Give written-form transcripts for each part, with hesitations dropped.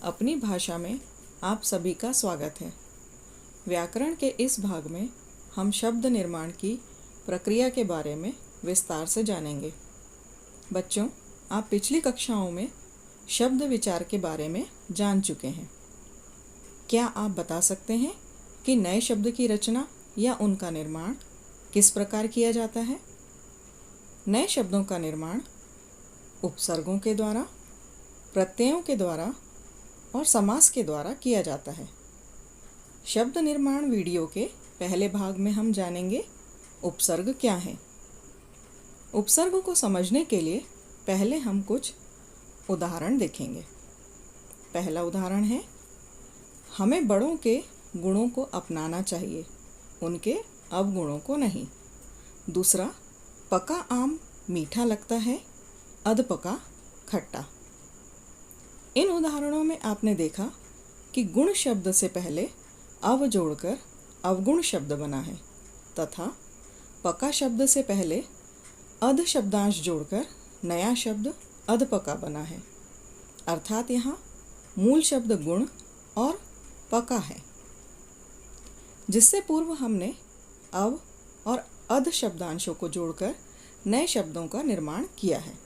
अपनी भाषा में आप सभी का स्वागत है। व्याकरण के इस भाग में हम शब्द निर्माण की प्रक्रिया के बारे में विस्तार से जानेंगे। बच्चों, आप पिछली कक्षाओं में शब्द विचार के बारे में जान चुके हैं। क्या आप बता सकते हैं कि नए शब्द की रचना या उनका निर्माण किस प्रकार किया जाता है? नए शब्दों का निर्माण उपसर्गों के द्वारा, प्रत्ययों के द्वारा और समास के द्वारा किया जाता है। शब्द निर्माण वीडियो के पहले भाग में हम जानेंगे उपसर्ग क्या है। उपसर्ग को समझने के लिए पहले हम कुछ उदाहरण देखेंगे। पहला उदाहरण है, हमें बड़ों के गुणों को अपनाना चाहिए, उनके अवगुणों को नहीं। दूसरा, पका आम मीठा लगता है, अधपका खट्टा। इन उदाहरणों में आपने देखा कि गुण शब्द से पहले अव जोड़कर अवगुण शब्द बना है तथा पका शब्द से पहले अध शब्दांश जोड़कर नया शब्द अधपका बना है। अर्थात यहाँ मूल शब्द गुण और पका है। जिससे पूर्व हमने अव और अध शब्दांशों को जोड़कर नए शब्दों का निर्माण किया है।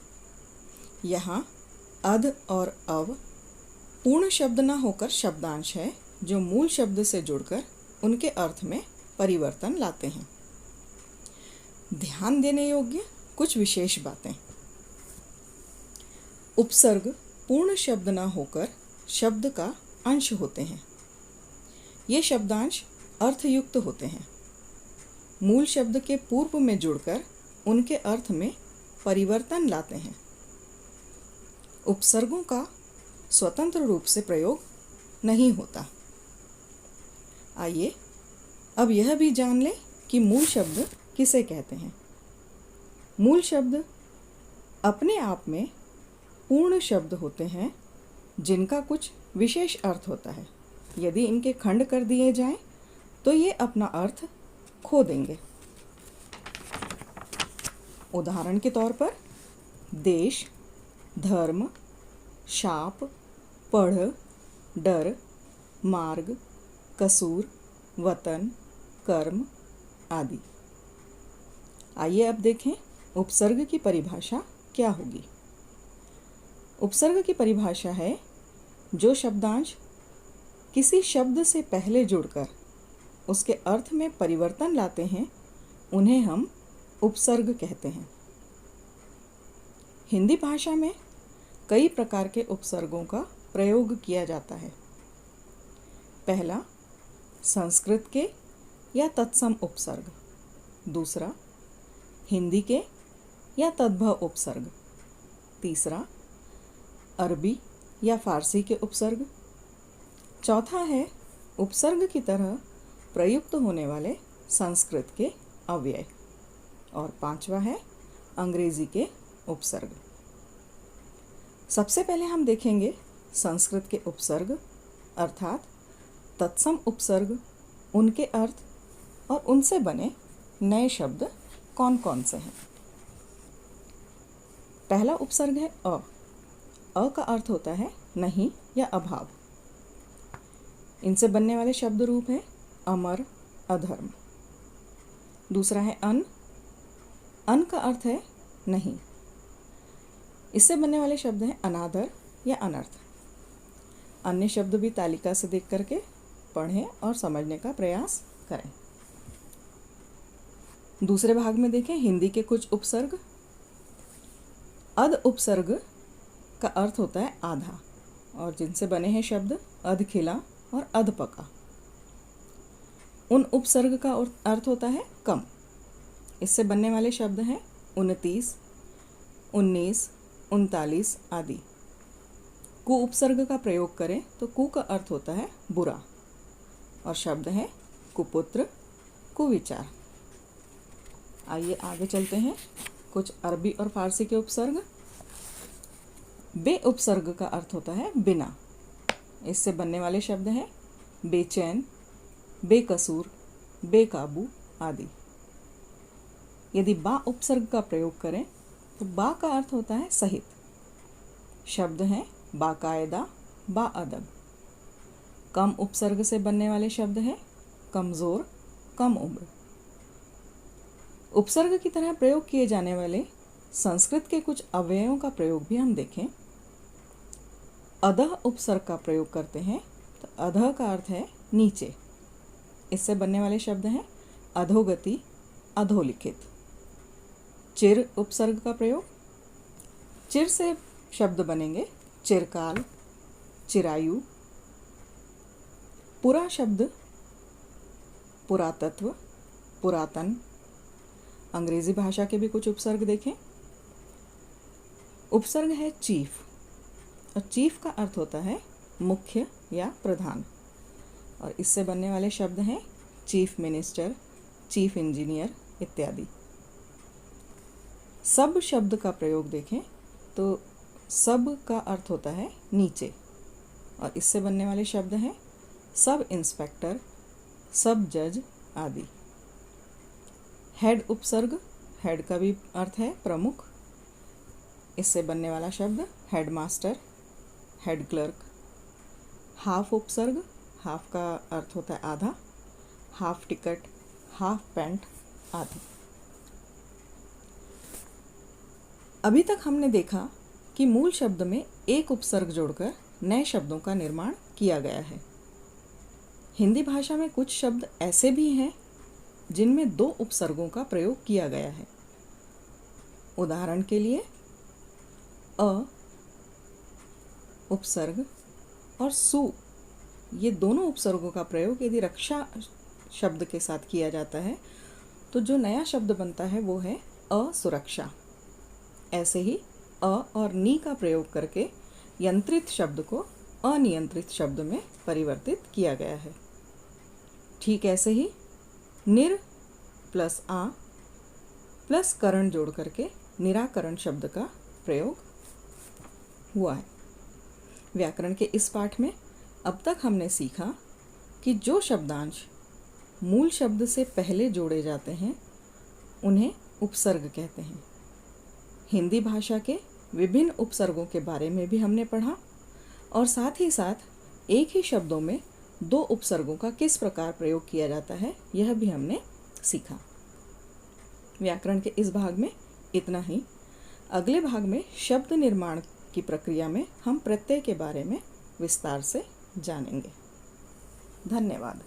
यहाँ अध और अव पूर्ण शब्द न होकर शब्दांश है जो मूल शब्द से जुड़कर उनके अर्थ में परिवर्तन लाते हैं। ध्यान देने योग्य कुछ विशेष बातें। उपसर्ग पूर्ण शब्द न होकर शब्द का अंश होते हैं। ये शब्दांश अर्थयुक्त होते हैं। मूल शब्द के पूर्व में जुड़कर उनके अर्थ में परिवर्तन लाते हैं। उपसर्गों का स्वतंत्र रूप से प्रयोग नहीं होता। आइए अब यह भी जान लें कि मूल शब्द किसे कहते हैं। मूल शब्द अपने आप में पूर्ण शब्द होते हैं जिनका कुछ विशेष अर्थ होता है। यदि इनके खंड कर दिए जाएं तो ये अपना अर्थ खो देंगे। उदाहरण के तौर पर देश, धर्म, शाप, पढ़, डर, मार्ग, कसूर, वतन, कर्म आदि। आइए अब देखें उपसर्ग की परिभाषा क्या होगी। उपसर्ग की परिभाषा है, जो शब्दांश किसी शब्द से पहले जुड़कर उसके अर्थ में परिवर्तन लाते हैं उन्हें हम उपसर्ग कहते हैं। हिंदी भाषा में कई प्रकार के उपसर्गों का प्रयोग किया जाता है। पहला, संस्कृत के या तत्सम उपसर्ग। दूसरा, हिंदी के या तद्भव उपसर्ग। तीसरा, अरबी या फारसी के उपसर्ग। चौथा है उपसर्ग की तरह प्रयुक्त होने वाले संस्कृत के अव्यय। और पांचवा है अंग्रेजी के उपसर्ग। सबसे पहले हम देखेंगे संस्कृत के उपसर्ग अर्थात तत्सम उपसर्ग, उनके अर्थ और उनसे बने नए शब्द कौन कौन से हैं। पहला उपसर्ग है अ। अ का अर्थ होता है नहीं या अभाव। इनसे बनने वाले शब्द रूप है अमर, अधर्म। दूसरा है अन। अन का अर्थ है नहीं। इससे बनने वाले शब्द हैं अनादर या अनर्थ। अन्य शब्द भी तालिका से देख करके पढ़ें और समझने का प्रयास करें। दूसरे भाग में देखें हिंदी के कुछ उपसर्ग। अध उपसर्ग का अर्थ होता है आधा और जिनसे बने हैं शब्द अधखिला और अधपका। उन उपसर्ग का अर्थ होता है कम। इससे बनने वाले शब्द हैं 29, 19, 39 आदि। कु उपसर्ग का प्रयोग करें तो कु का अर्थ होता है बुरा और शब्द है कुपुत्र, कुविचार। आइए आगे चलते हैं कुछ अरबी और फारसी के उपसर्ग। बे उपसर्ग का अर्थ होता है बिना। इससे बनने वाले शब्द हैं बेचैन, बेकसूर, बेकाबू आदि। यदि बा उपसर्ग का प्रयोग करें तो बा का अर्थ होता है सहित। शब्द हैं बाकायदा, बाअदब। कम उपसर्ग से बनने वाले शब्द हैं कमज़ोर, कम उम्र। उपसर्ग की तरह प्रयोग किए जाने वाले संस्कृत के कुछ अव्ययों का प्रयोग भी हम देखें। अधः उपसर्ग का प्रयोग करते हैं तो अधः का अर्थ है नीचे। इससे बनने वाले शब्द हैं अधोगति, अधोलिखित। चिर उपसर्ग का प्रयोग, चिर से शब्द बनेंगे चिरकाल, चिरायु। पुरा शब्द पुरातत्व, पुरातन। अंग्रेजी भाषा के भी कुछ उपसर्ग देखें। उपसर्ग है चीफ, और चीफ का अर्थ होता है मुख्य या प्रधान, और इससे बनने वाले शब्द हैं चीफ मिनिस्टर, चीफ इंजीनियर इत्यादि। सब शब्द का प्रयोग देखें तो सब का अर्थ होता है नीचे, और इससे बनने वाले शब्द हैं सब इंस्पेक्टर, सब जज आदि। हेड उपसर्ग, हेड का भी अर्थ है प्रमुख। इससे बनने वाला शब्द head master, head clerk. Half उपसर्ग, हाफ का अर्थ होता है आधा, हाफ टिकट, हाफ पैंट आदि। अभी तक हमने देखा कि मूल शब्द में एक उपसर्ग जोड़कर नए शब्दों का निर्माण किया गया है। हिंदी भाषा में कुछ शब्द ऐसे भी हैं जिनमें दो उपसर्गों का प्रयोग किया गया है। उदाहरण के लिए अ उपसर्ग और सु, ये दोनों उपसर्गों का प्रयोग यदि रक्षा शब्द के साथ किया जाता है तो जो नया शब्द बनता है वो है असुरक्षा। ऐसे ही अ और नी का प्रयोग करके यंत्रित शब्द को अनियंत्रित शब्द में परिवर्तित किया गया है। ठीक ऐसे ही निर प्लस आ प्लस करण जोड़ करके निराकरण शब्द का प्रयोग हुआ है। व्याकरण के इस पाठ में अब तक हमने सीखा कि जो शब्दांश मूल शब्द से पहले जोड़े जाते हैं उन्हें उपसर्ग कहते हैं। हिंदी भाषा के विभिन्न उपसर्गों के बारे में भी हमने पढ़ा, और साथ ही साथ एक ही शब्दों में दो उपसर्गों का किस प्रकार प्रयोग किया जाता है यह भी हमने सीखा। व्याकरण के इस भाग में इतना ही। अगले भाग में शब्द निर्माण की प्रक्रिया में हम प्रत्यय के बारे में विस्तार से जानेंगे। धन्यवाद।